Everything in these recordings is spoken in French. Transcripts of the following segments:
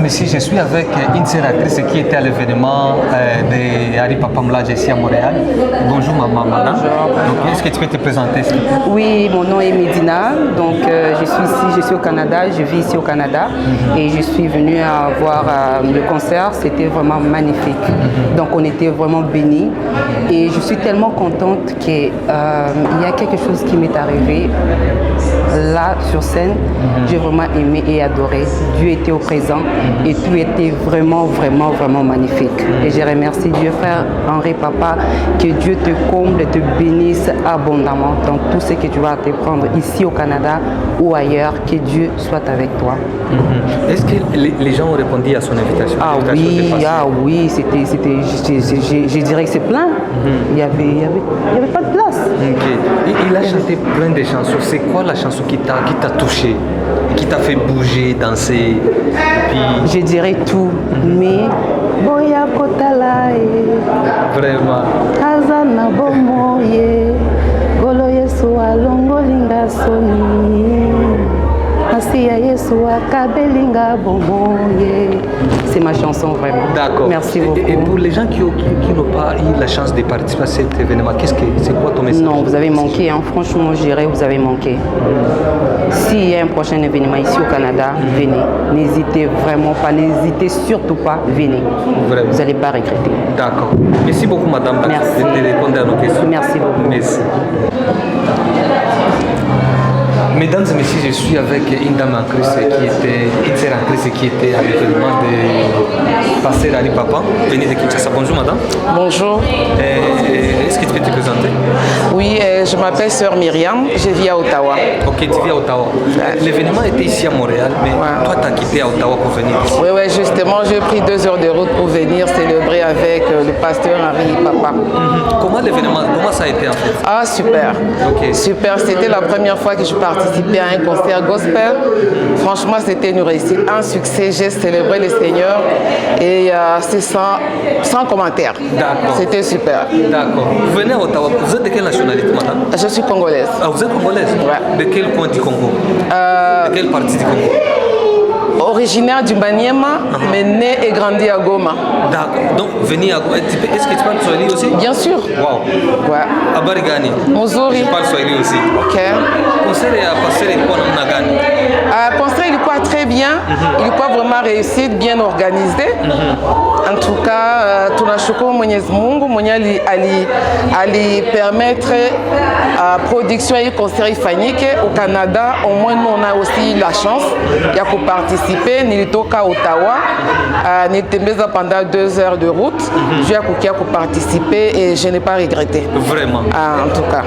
messieurs, je suis avec une sénatrice qui était à l'événement de Harry Papa Mladje ici à Montréal. Bonjour maman. Donc, est-ce que tu peux te présenter? Oui, mon nom est Medina. Donc, je suis ici, je suis au Canada, je vis ici au Canada et je suis venue à voir le concert. C'était vraiment magnifique. Donc, on était vraiment bénis et je suis tellement contente qu'il y a quelque chose qui m'est arrivé là sur scène. J'ai vraiment aimé et adoré. Dieu était au présent et tout était vraiment magnifique. Et je remercie Dieu, frère Henri Papa, que Dieu te comble et te bénisse abondamment dans tout ce que tu vas te prendre ici au Canada ou ailleurs. Que Dieu soit avec toi. Est-ce que les gens ont répondu à son invitation? Oui, c'était, je dirais que c'est plein. Il y avait pas de place. Okay. Il a chanté plein de chansons. C'est quoi la chanson qui t'a touché, qui t'a fait bouger, danser? Puis... Je dirais tout, mais Boya Kotalae. Vraiment. Kazana Bomoye, Golo Yesu Alongolinga Soni. C'est ma chanson vraiment. D'accord. Merci beaucoup. Et pour les gens qui n'ont pas eu la chance de participer à cet événement, c'est quoi ton message? Non, vous avez manqué, hein. Franchement, je dirais vous avez manqué. S'il y a un prochain événement ici au Canada, venez. N'hésitez vraiment pas, n'hésitez surtout pas, venez. Vraiment. Vous n'allez pas regretter. D'accord. Merci beaucoup madame de répondre à nos questions. Merci beaucoup. Merci. Mesdames et messieurs, je suis avec une dame en Christ qui était à l'événement de Pasteur Harry Papa, venue de Kinshasa. Bonjour madame. Bonjour. Est-ce que tu peux te présenter? Oui, je m'appelle Sœur Myriam, je vis à Ottawa. Ok, tu vis à Ottawa. L'événement était ici à Montréal, mais toi tu as quitté à Ottawa pour venir ici. Oui, justement, j'ai pris 2 heures de route pour venir célébrer avec le pasteur Harry Papa. Comment l'événement, ça a été en fait? Ah, super. Okay. Super, c'était la première fois que je participais à un concert gospel. Franchement, c'était une réussite, un succès. J'ai célébré le Seigneur et c'est sans commentaire. D'accord. C'était super. D'accord. Vous venez à Ottawa. Vous êtes de quelle nationalité, madame? Je suis congolaise. Ah, vous êtes congolaise? Ouais. De quel coin du Congo? De quelle partie du Congo? Originaire du Maniema, mais né et grandi à Goma. D'accord. Donc, venez à Goma. Est-ce que tu parles Swahili aussi? Bien sûr. Wow. Ouais. Habari gani? Muzuri. Je parle Swahili aussi. Ok. Concert ya passer ilikuwa namna gani? Concert ilikuwa très bien. Ilikuwa vraiment réussite, bien organisé. En tout cas, tunashukuru Mwenyezi Mungu mwenye alipermettre production et concert ifanyike au Canada. Au moins nous on a aussi la chance de participer. Nilitoka à Ottawa, nilitembeza pendant 2 heures de route. J'ai kukia pour participer et je n'ai pas regretté. Vraiment. En tout cas.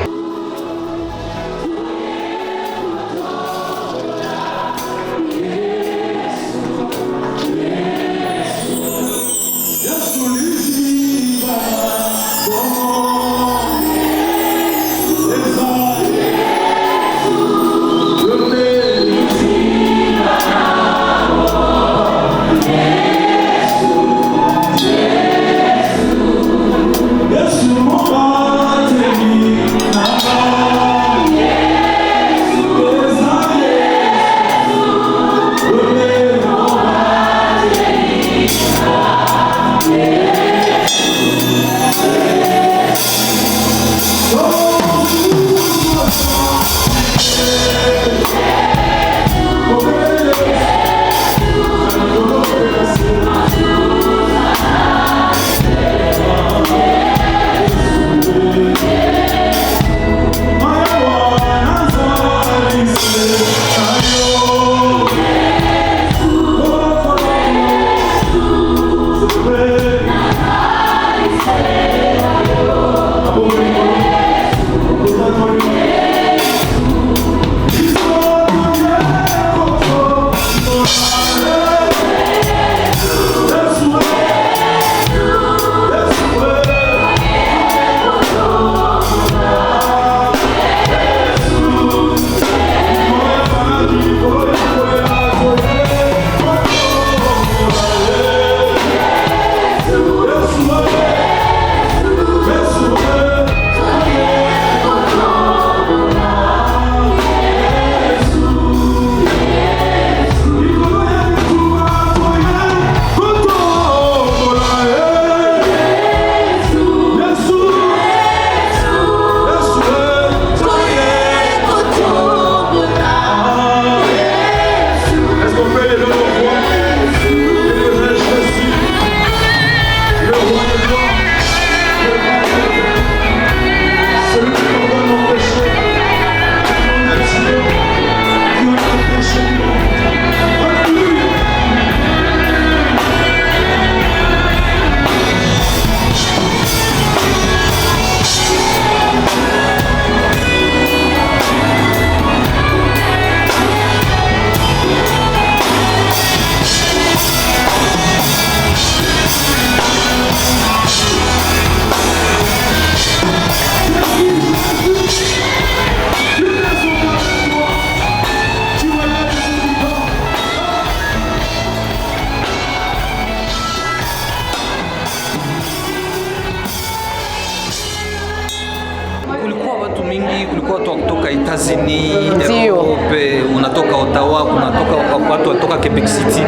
tulikuwa watu kutoka États-Unis, Ndio. Europe, unatoka Ottawa, unatoka watu kutoka Quebec City.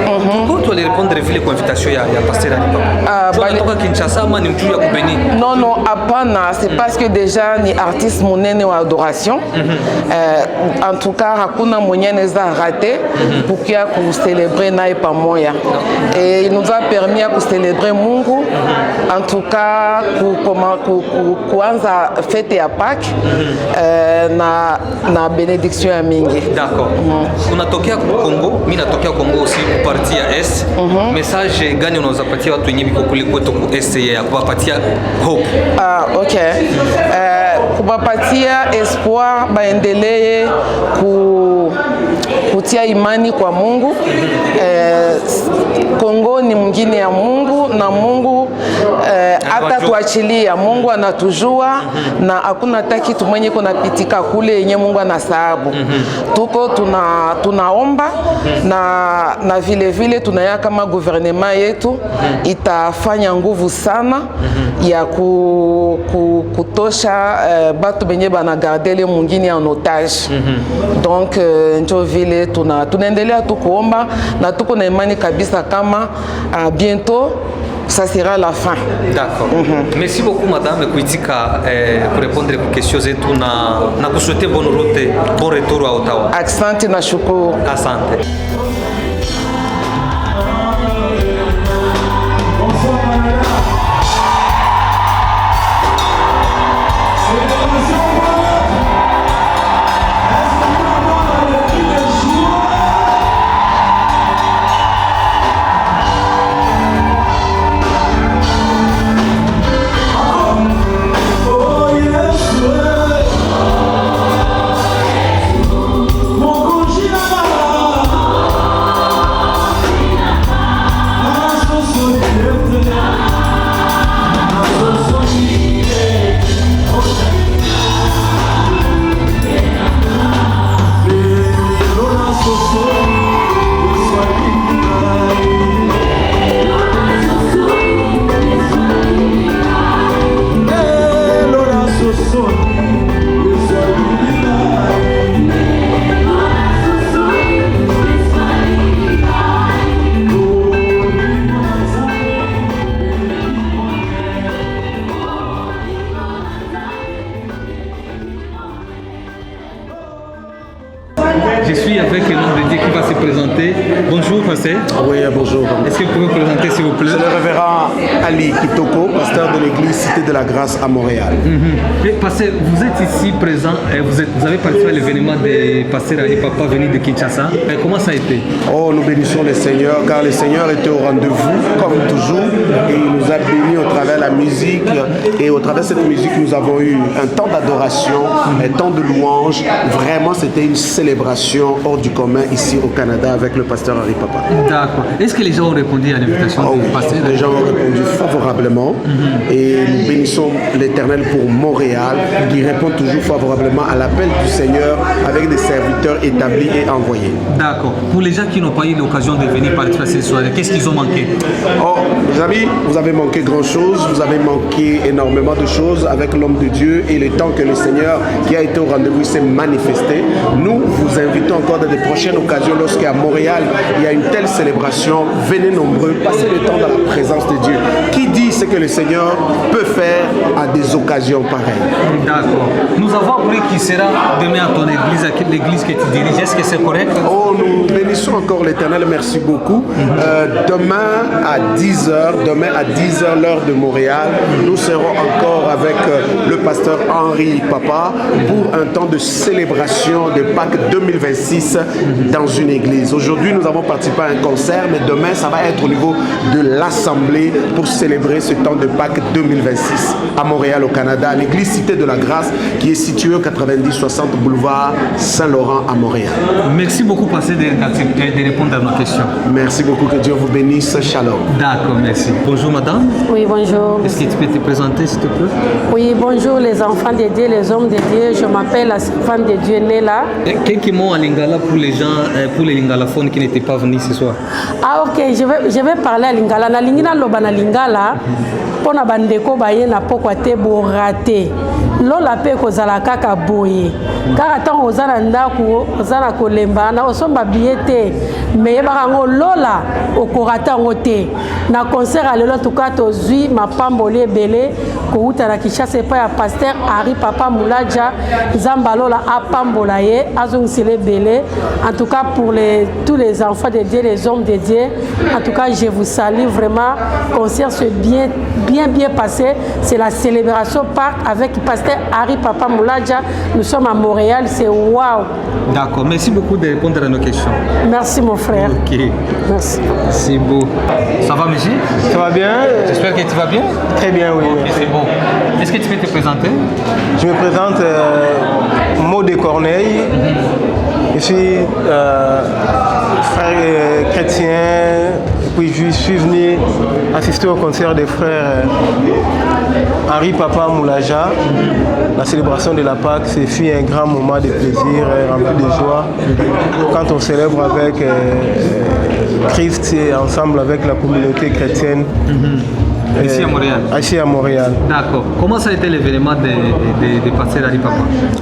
Pourquoi tu allais répondre vile kwa invitation ya Pasteur Ali Papa? Tu unatoka Kinshasa ama ni mtu ya kubeni? Non, non, hapana, c'est parce que déjà ni artiste monene wa adoration. En tout cas, hakuna mwenye neza raté pour kia ku célébrer naye pamoja. Et il nous a permis à célébrer Mungu. En tout cas, kuanza fête ya Pâques na bénédiction ya mingi. D'accord. Unatokea Kongo, mimi natokea Kongo aussi partie ya Est. Message gani unaweza patia watu wenye biko kule kwetu ku Est ya kuwapatia hope? Ok. Kuwapatia espoir baendelee kutia imani kwa Mungu. Kongo ni mwingine ya Mungu na Mungu hata tuachilia. Mungu anatujua na hakuna taki tumwenye kunapitika kule yenye Mungu anasahabu. Tuko tunaomba na vile vile tunaya kama gouvernement yetu itafanya nguvu sana ya kutosha batu benye banagardele mwingine en otage. Donc njo vile tunaendelea tu kuomba na tuko na imani kabisa kama bientôt ça sera la fin. D'accord. Merci beaucoup madame kuitika pour répondre aux questions zetu na kusouhaiter bonne route, bon retour à Ottawa. Asante na shukuru. Asante. Je suis avec l'homme de Dieu qui va se présenter. Bonjour, pasteur. Oui, bonjour. Est-ce que vous pouvez vous présenter, s'il vous plaît? C'est le révérend Ali Kitoko, pasteur de l'église Cité de la Grâce à Montréal. Pasteur, vous êtes ici présent, vous avez participé à l'événement de pasteur Ali Papa venu de Kinshasa. Comment ça a été? Oh, nous bénissons le Seigneur, car le Seigneur était au rendez-vous, comme toujours, et il nous a bénis au travers de la musique. Et au travers de cette musique, nous avons eu un temps d'adoration, un temps de louange. Vraiment, c'était une célébration hors du commun ici au Canada avec le pasteur Ali Papa. D'accord. Est-ce que les gens ont répondu à l'invitation du pasteur? Les gens ont répondu favorablement et nous bénissons l'Éternel pour Montréal qui répond toujours favorablement à l'appel du Seigneur avec des serviteurs établis et envoyés. D'accord. Pour les gens qui n'ont pas eu l'occasion de venir participer à cette soirée, qu'est-ce qu'ils ont manqué? Oh, mes amis, vous avez manqué grand-chose, vous avez manqué énormément de choses avec l'homme de Dieu et le temps que le Seigneur qui a été au rendez-vous s'est manifesté. Nous vous invitons encore dans de prochaines occasions lorsqu'à Montréal il y a une telle célébration. Venez nombreux, passez le temps dans la présence de Dieu. Qui dit ce que le Seigneur peut faire à des occasions pareilles? D'accord. Nous avons appris qui sera demain à ton église, à l'église que tu diriges. Est-ce que c'est correct? Oh, nous bénissons encore l'Éternel, merci beaucoup. Demain à 10h, l'heure de Montréal, nous serons encore avec le pasteur Henri Papa pour un temps de célébration de Pâques 2026 dans une église. Aujourd'hui, nous avons participé à un concert, mais demain, ça va être au niveau de l'Assemblée pour célébrer ce temps de Pâques 2026 à Montréal, au Canada, à l'église Cité de la Grâce qui est située au 90-60 boulevard Saint-Laurent à Montréal. Merci beaucoup, pasteur, de répondre à nos questions. Merci beaucoup, que Dieu vous bénisse. Shalom. D'accord, merci. Bonjour, madame. Oui, bonjour. Est-ce que tu peux te présenter, s'il te plaît? Oui, bonjour les enfants de Dieu, les hommes de Dieu. Je m'appelle la femme de Dieu Néla. Quelques mots en lingala pour les gens, pour les lingalaphones qui n'étaient pas venus ce soir. Ah, ok, je vais parler à lingala. Na lingina loba na lingala. mpona bandeko baye na pokwa te borate lola mpe kozala kaka boye kaka ntango oza na ndako oza na kolemba na osomba biye te me yebaka yango lola okorata yango te na concert ya lelo tuka tozwi mapamboli ebele kouta na Kinshasa epai ya pasteur Henri Papa Moulaja nzambe alola apambola ye azongisela ebele. En tout cas pour tous les enfants de Dieu, les hommes de Dieu, en tout cas je vous salue vraiment. Concert s'est bien passé. C'est la célébration part avec pasteur Henri Papa Moulaja. Nous sommes à Montréal, c'est waouh. D'accord, merci beaucoup de répondre à nos questions. Merci mon frère. Ok. Merci. C'est beau. Ça va, monsieur? Ça va bien? J'espère que tu vas bien. Très bien, oui. Ok, c'est bon. Est-ce que tu peux te présenter? Je me présente Maud Corneille. Je suis frère chrétien, puis je suis venu assister au concert des frères Henri Papa Moulaja. La célébration de la Pâque, c'est fut un grand moment de plaisir, rempli de joie. Quand on célèbre avec Christ et ensemble avec la communauté chrétienne. Ici à Montréal. Ici à Montréal. D'accord. Comment ça a été l'événement de passer Henri Papa?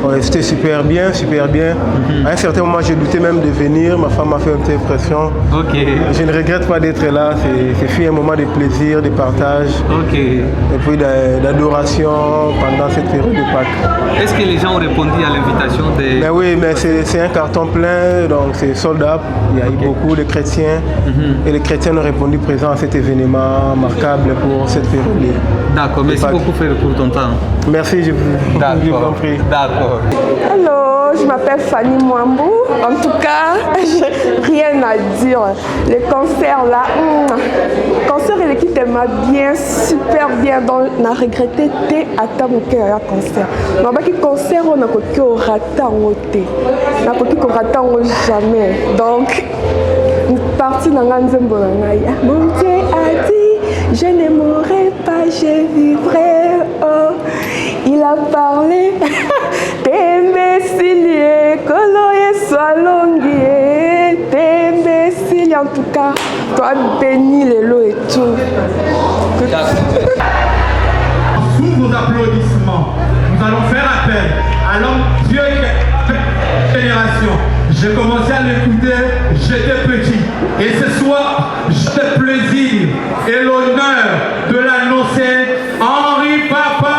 Ouais, c'était super bien, super bien. À un certain moment, j'ai douté même de venir. Ma femme m'a fait une petite pression. Ok. Je ne regrette pas d'être là. C'est fut un moment de plaisir, de partage. Ok. Et puis d'adoration pendant cette période de Pâques. Est-ce que les gens ont répondu à l'invitation de... Mais oui, mais c'est un carton plein, donc c'est sold out. Il y a eu beaucoup de chrétiens. Et les chrétiens ont répondu présents à cet événement marquable pour cette période. D'accord, merci beaucoup frère pour ton temps. Merci, je vous en prie. D'accord. Hello, je m'appelle Fanny Mwambou. En tout cas, j'ai rien à dire. Le concert là, concert et l'équipe m'a bien, super bien. Donc, on a regretté té à mon cœur à concert. Mais avec le concert, on a coqué au ratant au thé. On a coqué au ratant au jamais. Donc, une partie dans l'ensemble. Mon Dieu a dit. Je ne mourrai pas, je vivrai. Oh, il a parlé. T'imbécile, Koloye Salongi. T'imbécile, en tout cas, toi bénis les lots et tout. Sous vos applaudissements, nous allons faire appel à l'homme Dieu génération. J'ai commencé à l'écouter, j'étais petit. Et ce soir, j'ai le plaisir et l'honneur de l'annoncer, Henri Papa.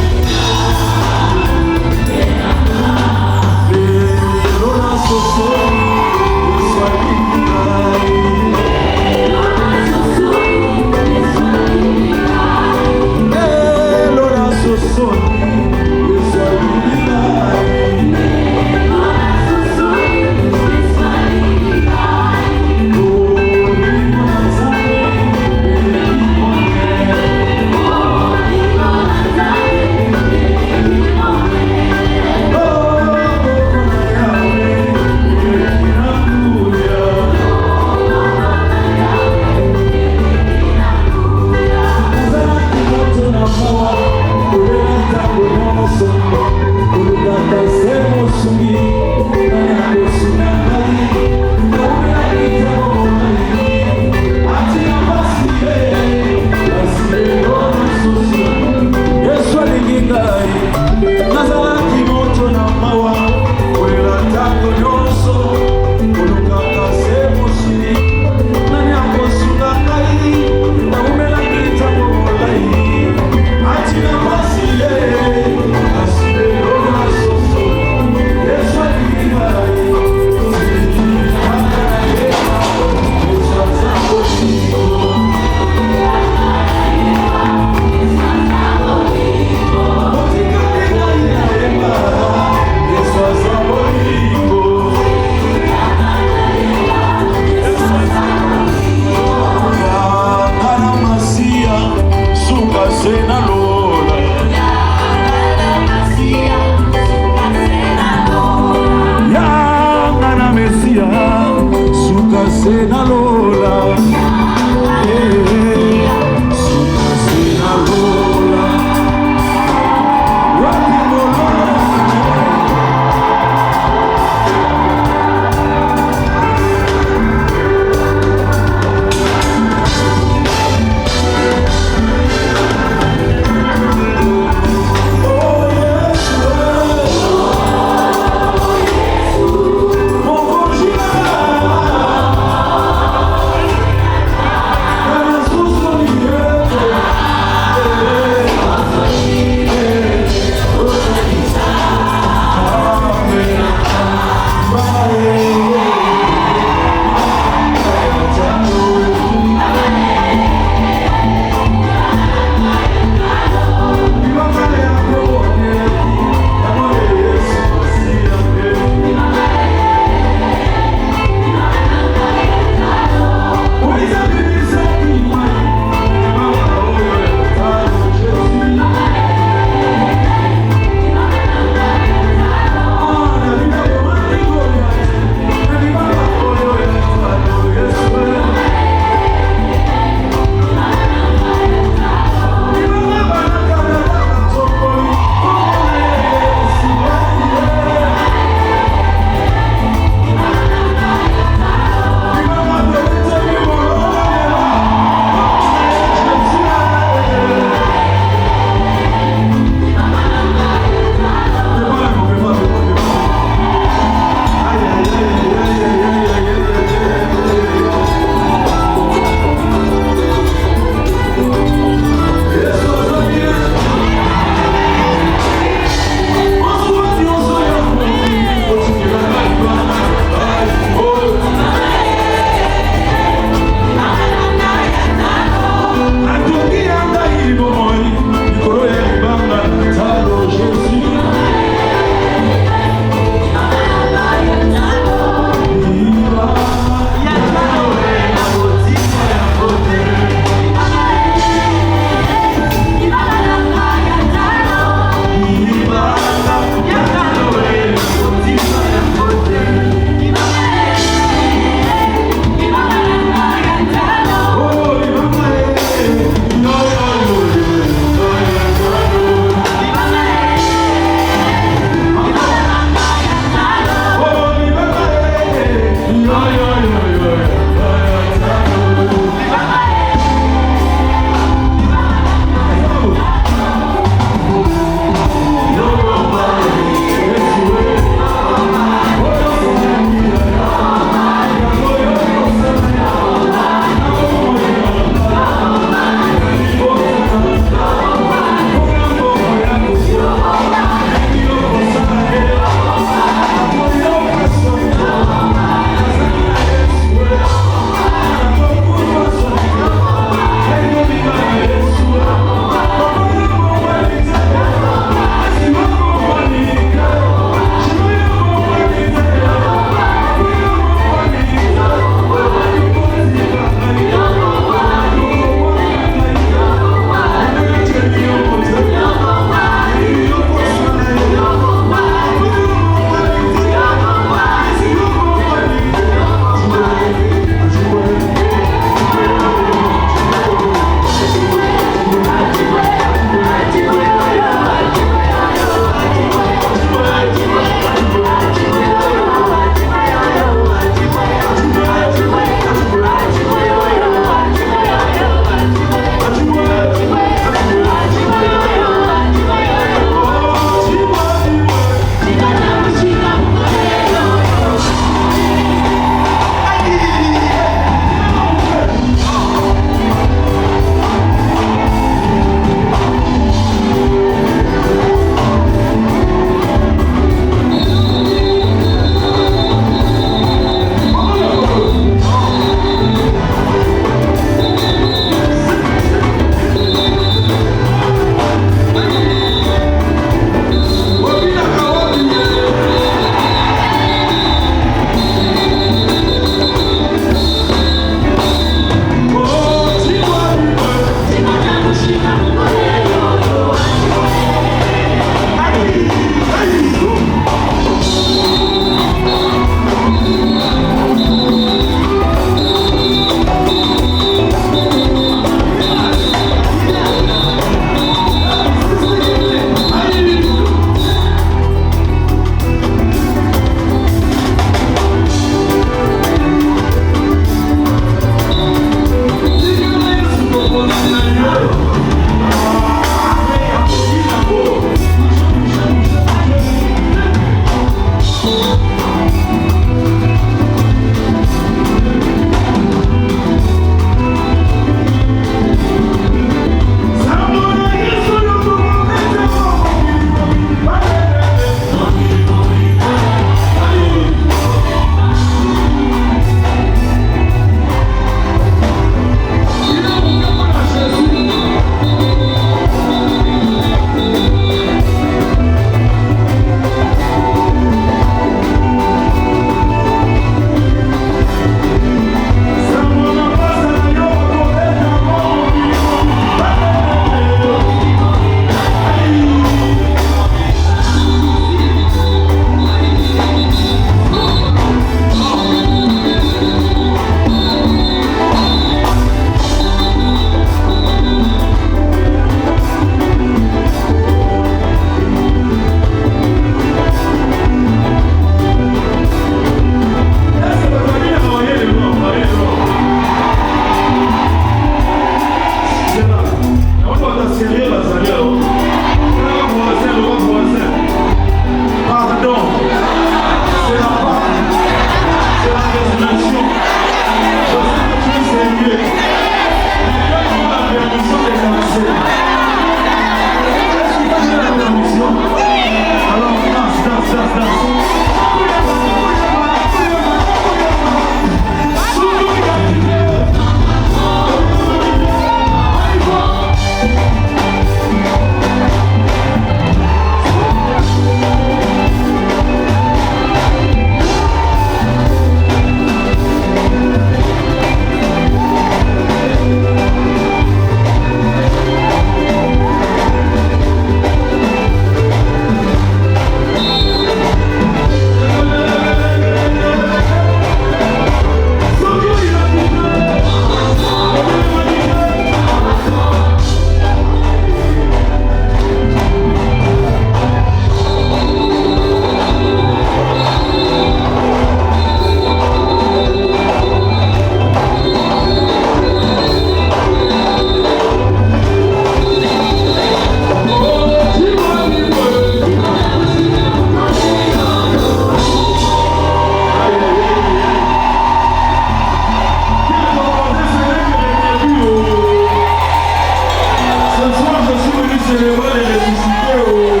célébrer les ressuscités.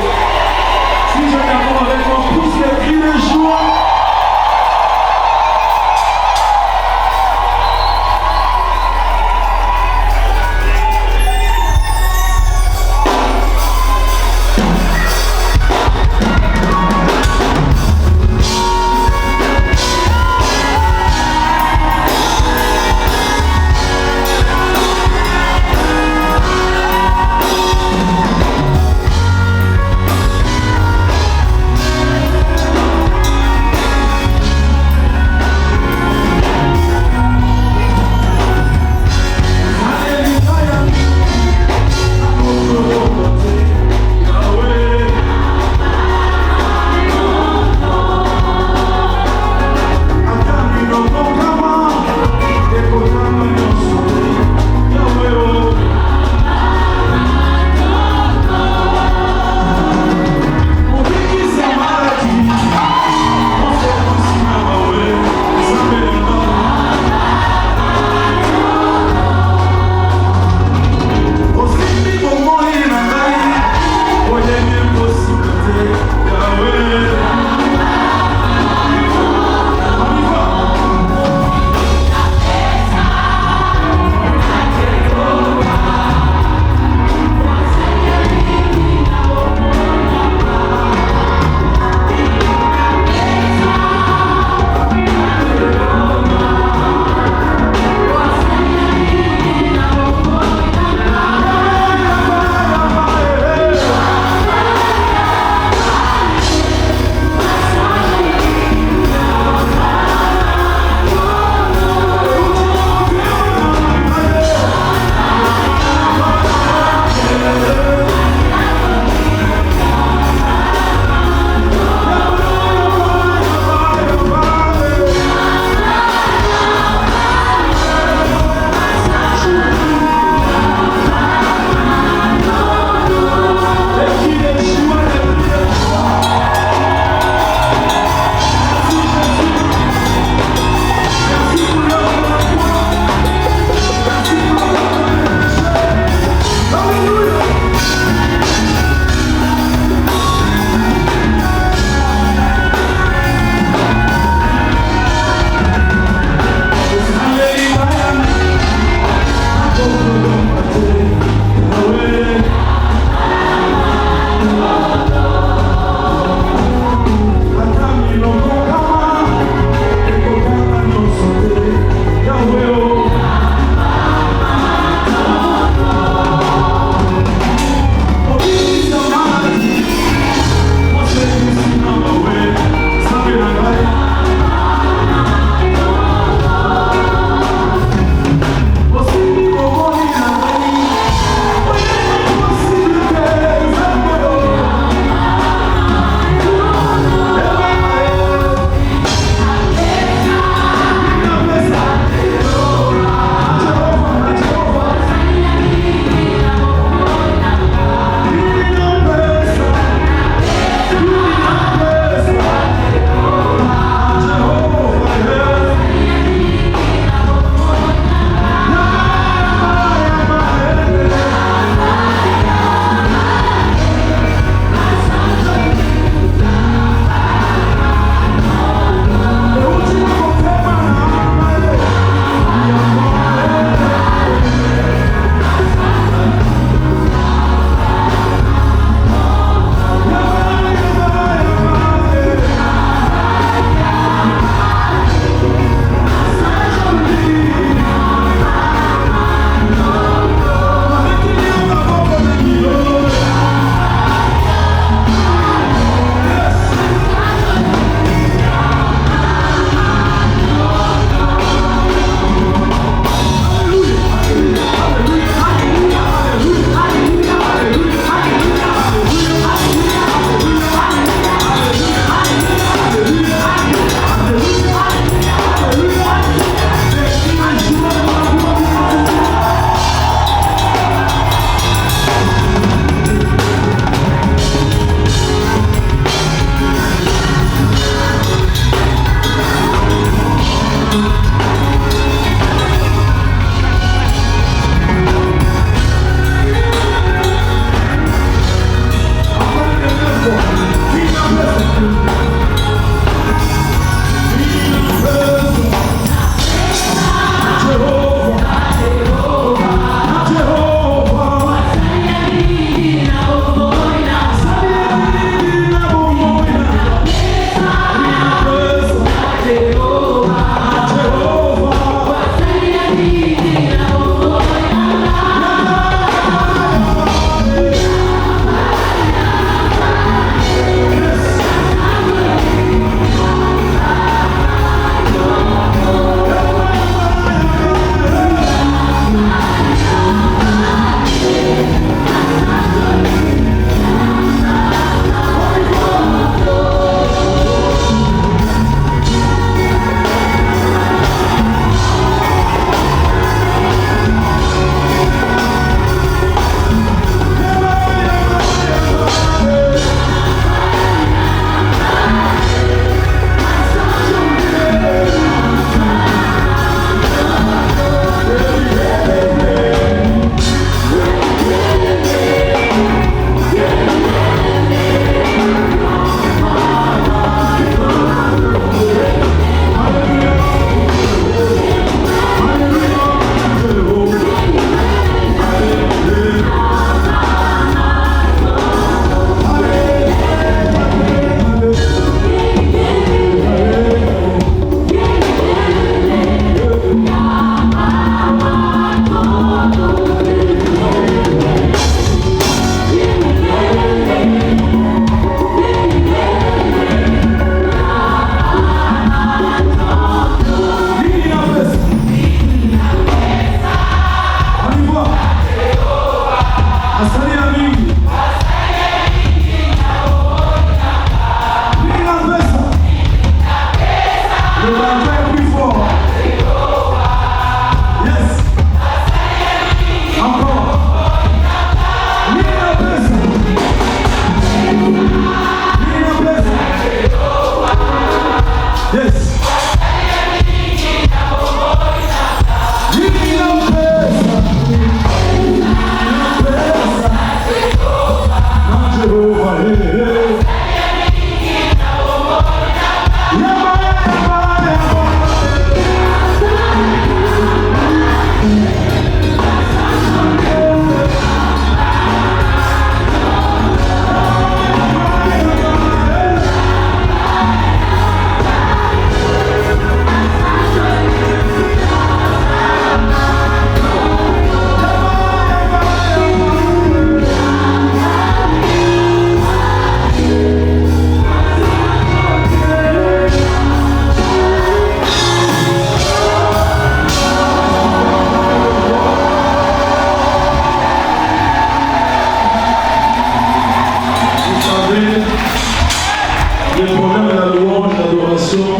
Si je t'accorde avec moi, pousse les cris de joie.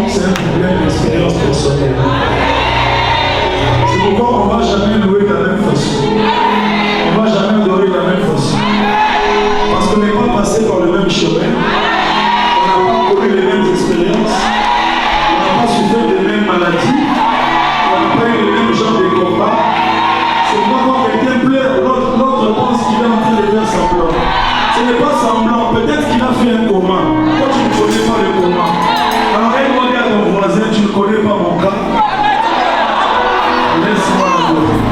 c'est un problème d'expérience personnelle. C'est pourquoi on ne va jamais louer de la même façon. On ne va jamais adorer de la même façon. Parce qu'on n'est pas passé par le même chemin. On n'a pas connu les mêmes expériences. On n'a pas souffert des mêmes maladies. On n'a pas eu le même genre de combat. C'est pourquoi quand quelqu'un pleure, l'autre pense qu'il est en train de faire semblant. Ce n'est pas semblant. Peut-être qu'il a fait un coma. Toi, tu ne connais pas le coma. Alors, aide-moi à ton voisin, tu ne connais pas mon cas. Laisse-moi la gloire.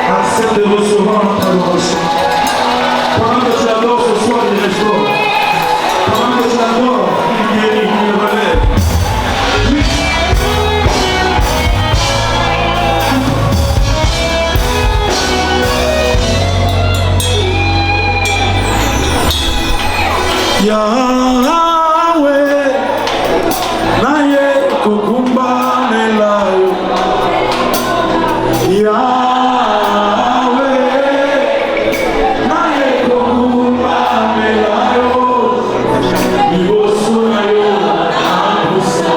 Accepte de recevoir notre adoration. Pendant que tu adores ce soir, il restaure. Pendant que tu adores, il guérit, il relève. Oui. Yahweh, naye kukumba nelayo. Yahweh, naye kukumba nelayo. Liboso na yo abusa.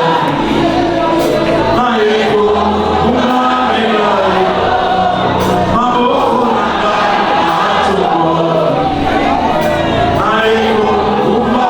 Naye kukumba nelayo. Maboko na nga atokwa. Naye kukumba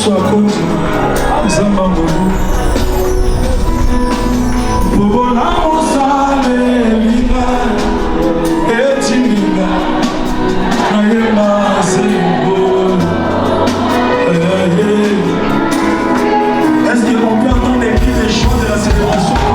soit contre Zambangolo. Bobola Mosale Lina Etimina Nayema Zembo. Est-ce qu'on peut entendre les cris des chants de la célébration?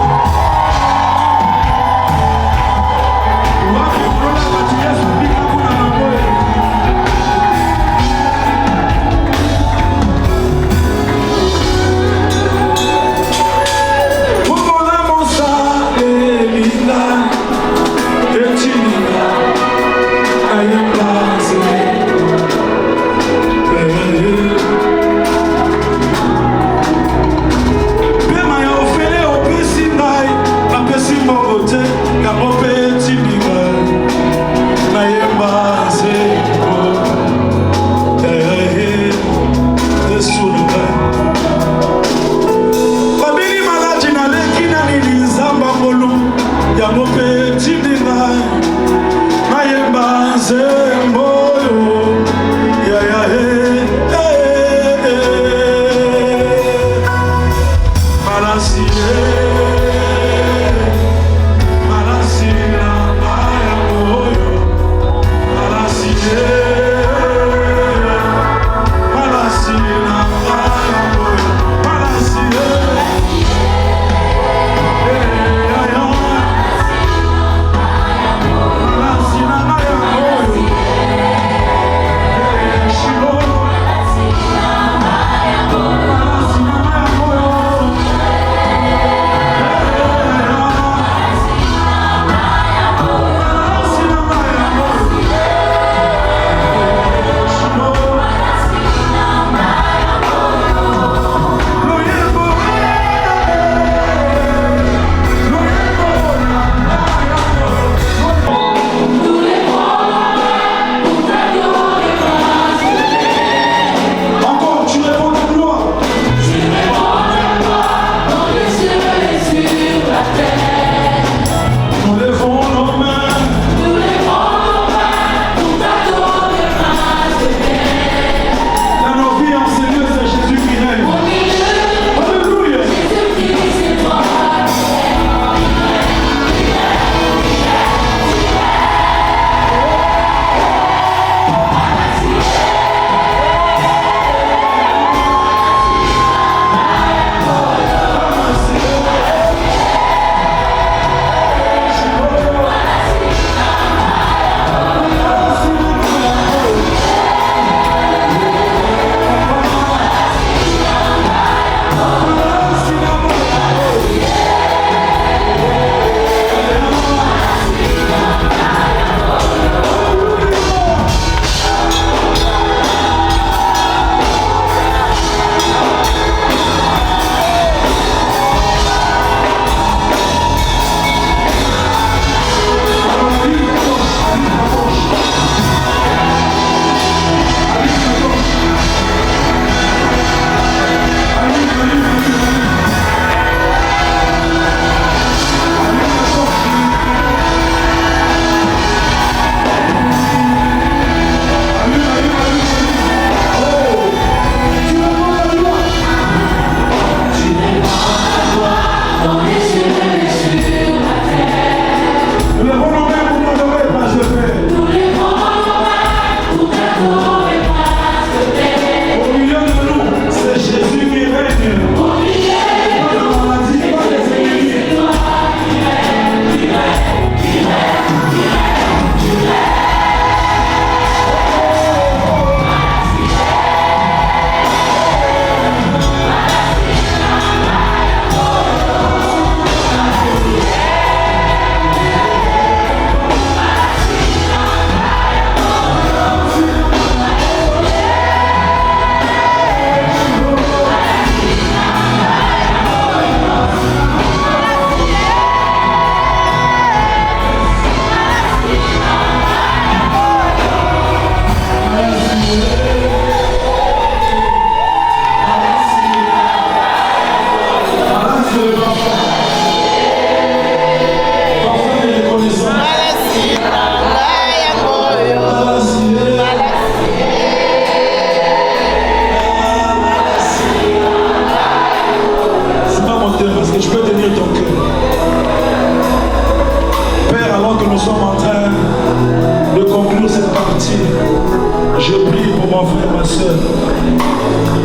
soeur,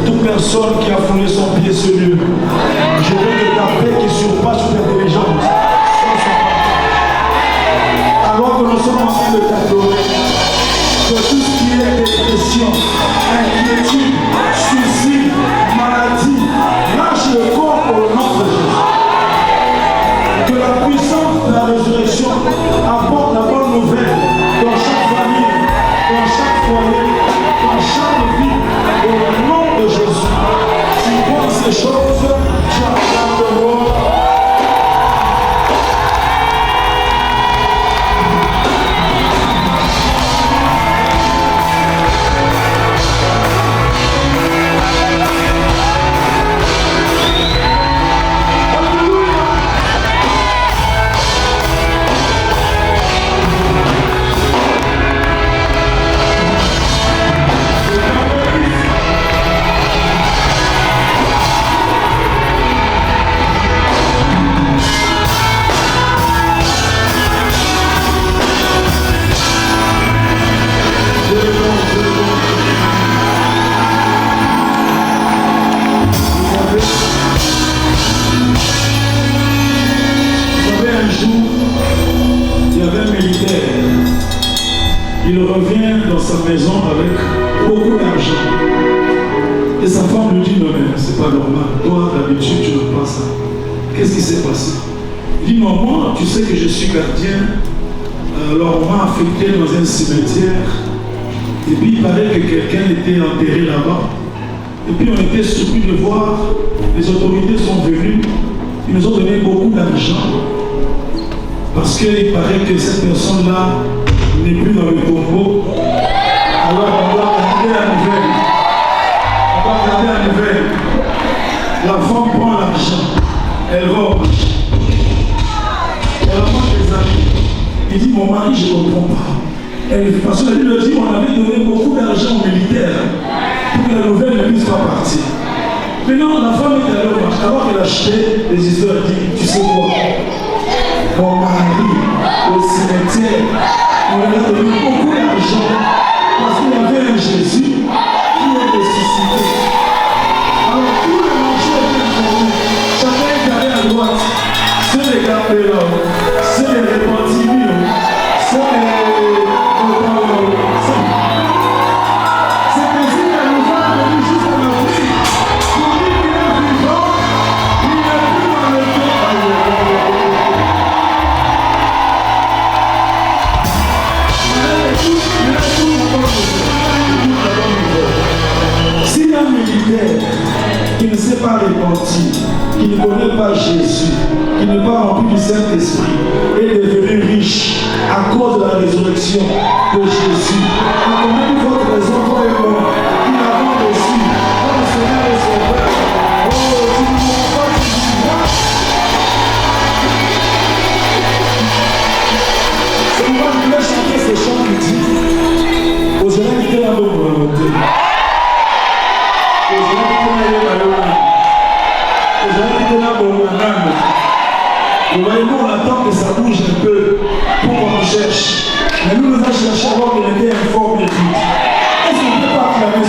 toute personne qui a foulé son pied sur lui, je veux que ta paix qui surpasse toute intelligence. Alors que nous sommes en train de t'adorer, que tout ce qui est dépression, inquiétude, souci, maladie, lâche le corps pour le nom de Jésus. Que la puissance de la résurrection apporte la bonne nouvelle dans chaque famille, dans chaque foyer, dans chaque vie, au nom de Jésus. Tu vois ces choses, tu as le monde. Il revient dans sa maison avec beaucoup d'argent. Et sa femme lui dit, non mais c'est pas normal, toi d'habitude tu n'as pas ça. Qu'est-ce qui s'est passé? Il dit, non, moi tu sais que je suis gardien, alors on m'a affecté dans un cimetière, et puis il paraît que quelqu'un était enterré là-bas, et puis on était surpris de voir, les autorités sont venues, ils nous ont donné beaucoup d'argent, parce qu'il paraît que cette personne-là n'est plus dans le Congo. Alors on doit regarder la nouvelle. On doit regarder la nouvelle. La femme prend l'argent. Elle va au marché. Elle apporte des amis. Il dit, mon mari, je ne comprends pas. Parce qu'elle lui a dit, on avait donné beaucoup d'argent aux militaires pour que la nouvelle ne puisse pas partir. Maintenant, la femme est allée au marché. Alors qu'elle achetait les histoires, elle dit, tu sais quoi? Mon mari, au cimetière, on lui a donné beaucoup d'argent parce qu'il y avait un Jésus qui est ressuscité. Alors tout le marché est informé. Chacun est allé à droite. Ceux les capelons, ceux les repentis, ceux les... C'est ainsi que la nouvelle est venue jusqu'à la vie. Pour dire qu'il est vivant, il n'est plus dans le temps. Si un militaire qui ne s'est pas repenti, qui ne connaît pas Jésus, qui n'est pas rempli du Saint-Esprit, est devenu riche à cause de la résurrection de Jésus, à combien de votre raison pour les morts qui l'avons reçu, comme le Seigneur et Sauveur, oh, tu ne m'as pas dit, c'est pourquoi je voulais chanter ces chants qui disent, oserai quitter la bonne volonté. Vous voyez, nous on attend que ça bouge un peu pour qu'on nous cherche. Mais nous nous avons cherché avant qu'on était informés de tout. Est-ce qu'on ne peut pas acclamer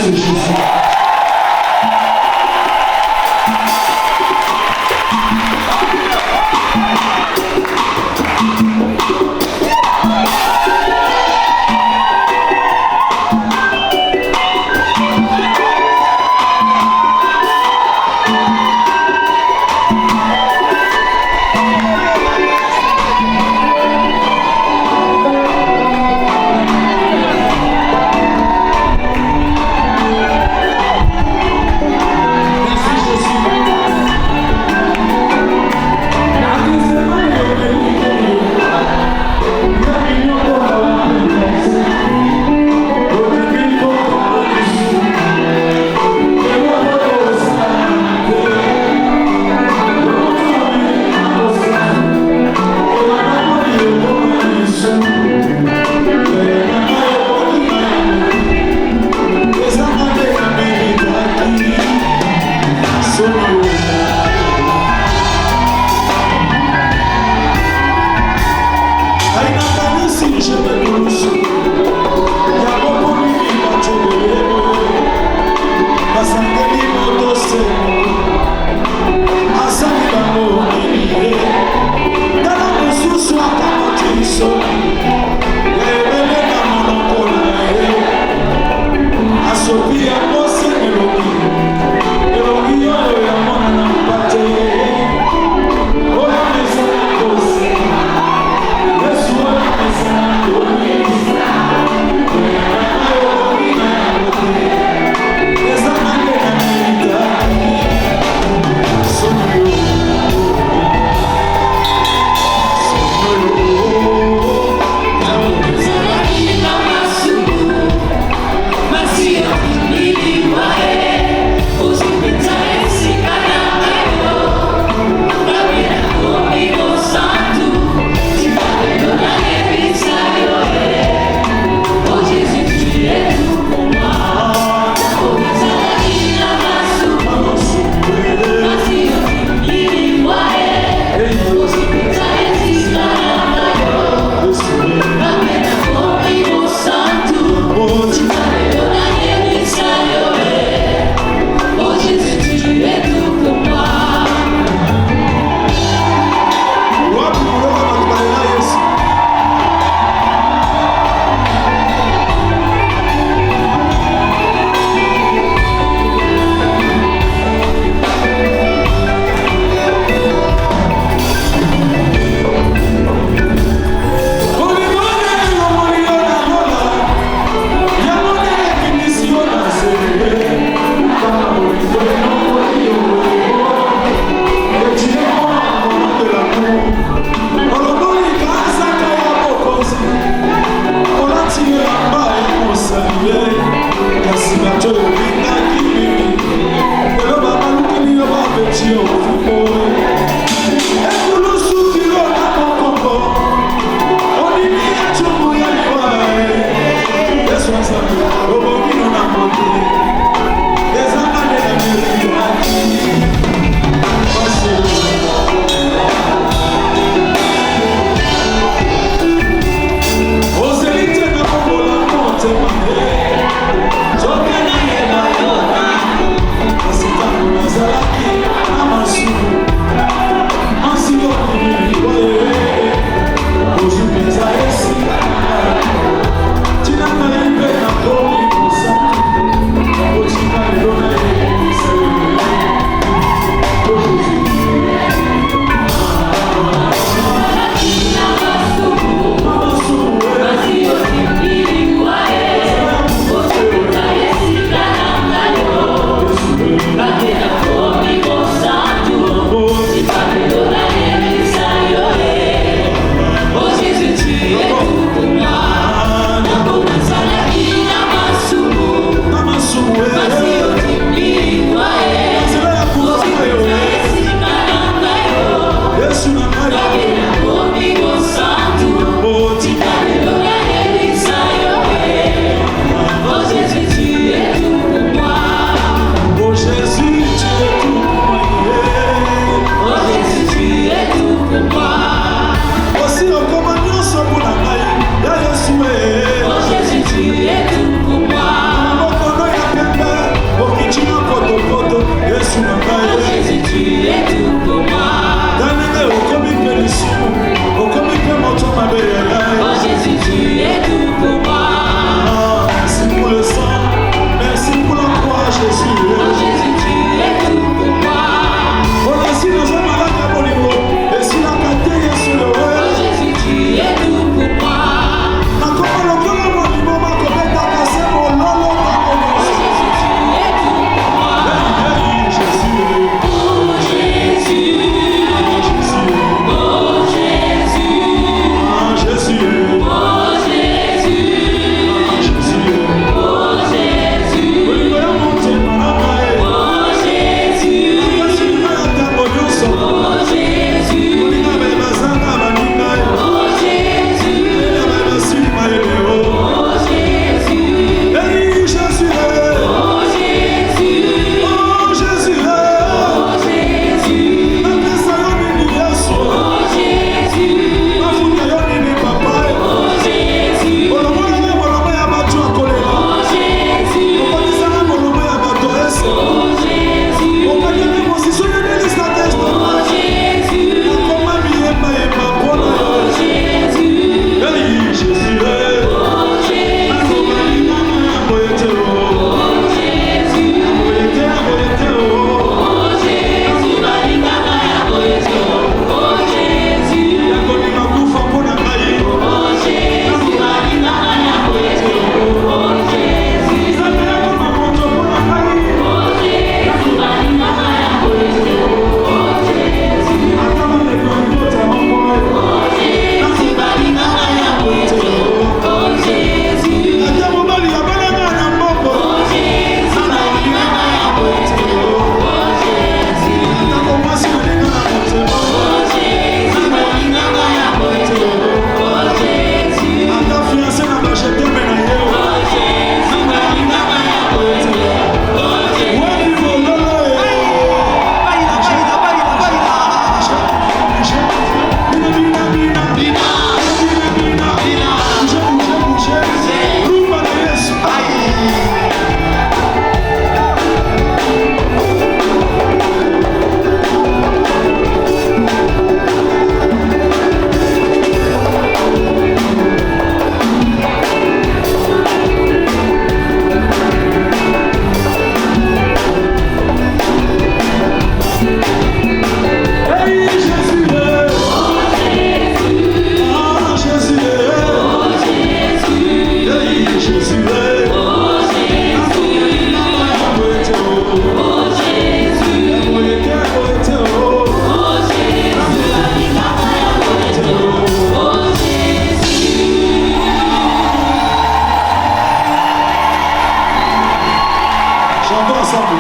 Chantons ensemble.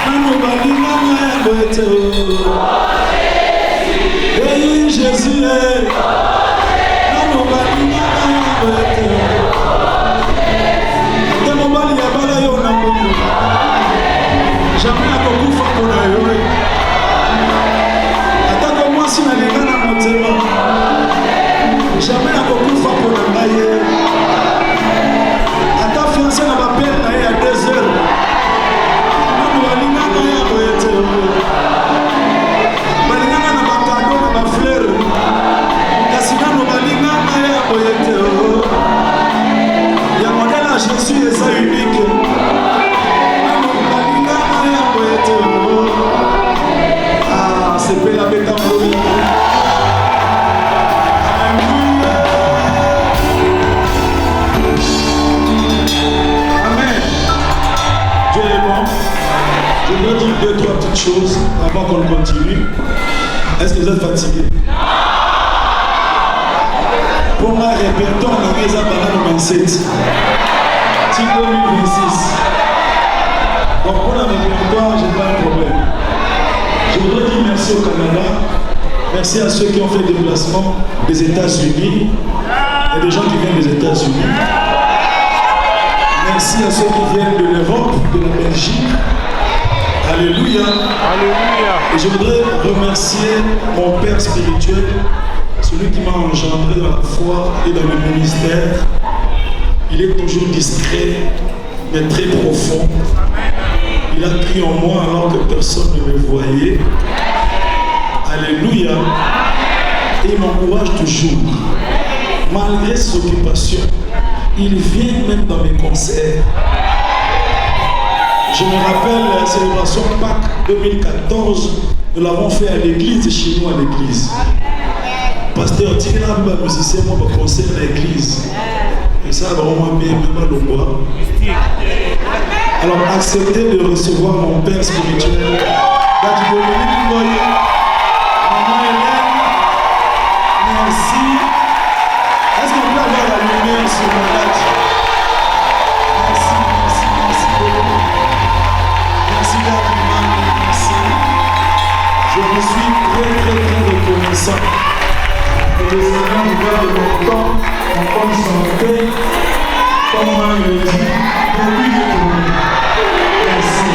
Nano balinga na ya boete o. Hey Jésus, nano balinga na ya boete o. Ate mobali ya bala yo na bongo. Jamais akokufa mpona yo. Atako mwasi na linga na motema. Jamais akokufa mpona ngai ye. Ata fiancé na bapere na ye ya 2 heures. Nano balinga na ya boete o. Balingana na bakado na bafleur. Kasi nano balinga na ya boete o. Ya modèle à Jésus eza unique. Nano balinga na ya boete o. Ah, c'est belle la bête en bleu. Je dois dire 2-3 petites choses avant qu'on continue. Est-ce que vous êtes fatigué? Pour moi, répétons la raison de 27. Si 2026. Donc pour la répertoire, je n'ai pas un problème. Je voudrais dire merci au Canada. Merci à ceux qui ont fait le déplacement des États-Unis. Il y a des gens qui viennent des États-Unis. Merci à ceux qui viennent de l'Europe, de la Belgique. Alléluia. Alléluia. Et je voudrais remercier mon Père spirituel, celui qui m'a engendré dans la foi et dans le ministère. Il est toujours discret, mais très profond. Il a cru en moi alors que personne ne me voyait. Alléluia. Et il m'encourage toujours. Malgré ses occupations, il vient même dans mes concerts. Je me rappelle la célébration Pâques 2014, nous l'avons fait à l'église, chez nous à l'église. Pasteur Tina, un musicien, moi, je concert à l'église. Et ça, vraiment bien, même le bois. Alors, acceptez de recevoir mon Père spirituel. Maman Hélène, merci. Est-ce qu'on peut avoir la lumière sur mon date? Merci, merci, merci beaucoup. Merci d'Armand, merci. Je vous suis très reconnaissant. Que le Seigneur nous garde longtemps en bonne santé, comme on le dit, depuis le tournée. Merci.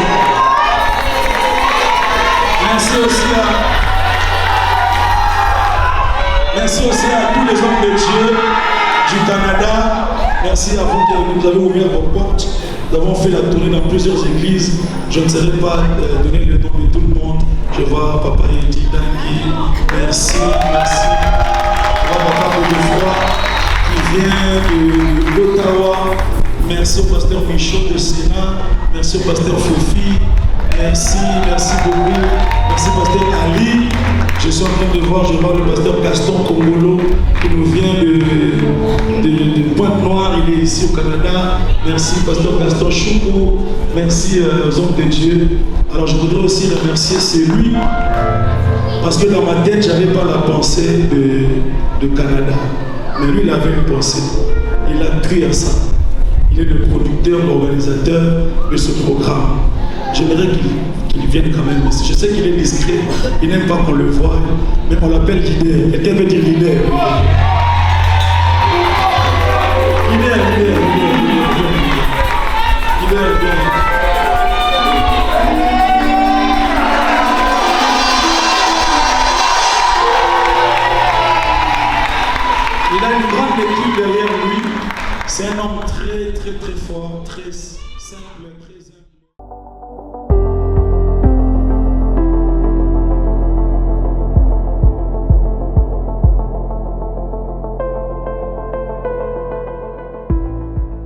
Merci aussi à tous les hommes de Dieu du Canada. Merci à vous qui nous avez ouvert vos portes. Nous avons fait la tournée dans plusieurs églises. Je ne saurais pas donner le nom de tout le monde. Je vois Papa Yeti Dangui. Merci, merci. Je vois Papa Godefroy qui vient d'Ottawa. Merci au pasteur Michaud de Sénat. Merci au pasteur Fofi. Merci, merci beaucoup. Merci pasteur Ali. Je suis en train de voir, je vois le pasteur Gaston Kongolo qui nous vient de Pointe-Noire, il est ici au Canada. Merci pasteur Gaston Choukou. Merci aux hommes de Dieu. Alors je voudrais aussi remercier celui, parce que dans ma tête, je n'avais pas la pensée de Canada. Mais lui, il avait une pensée. Il a cru à ça. Il est le producteur, l'organisateur de ce programme. J'aimerais qu'il vienne quand même ici. Je sais qu'il est discret, il n'aime pas qu'on le voie, mais on l'appelle leader. Et qu'elle veut dire leader?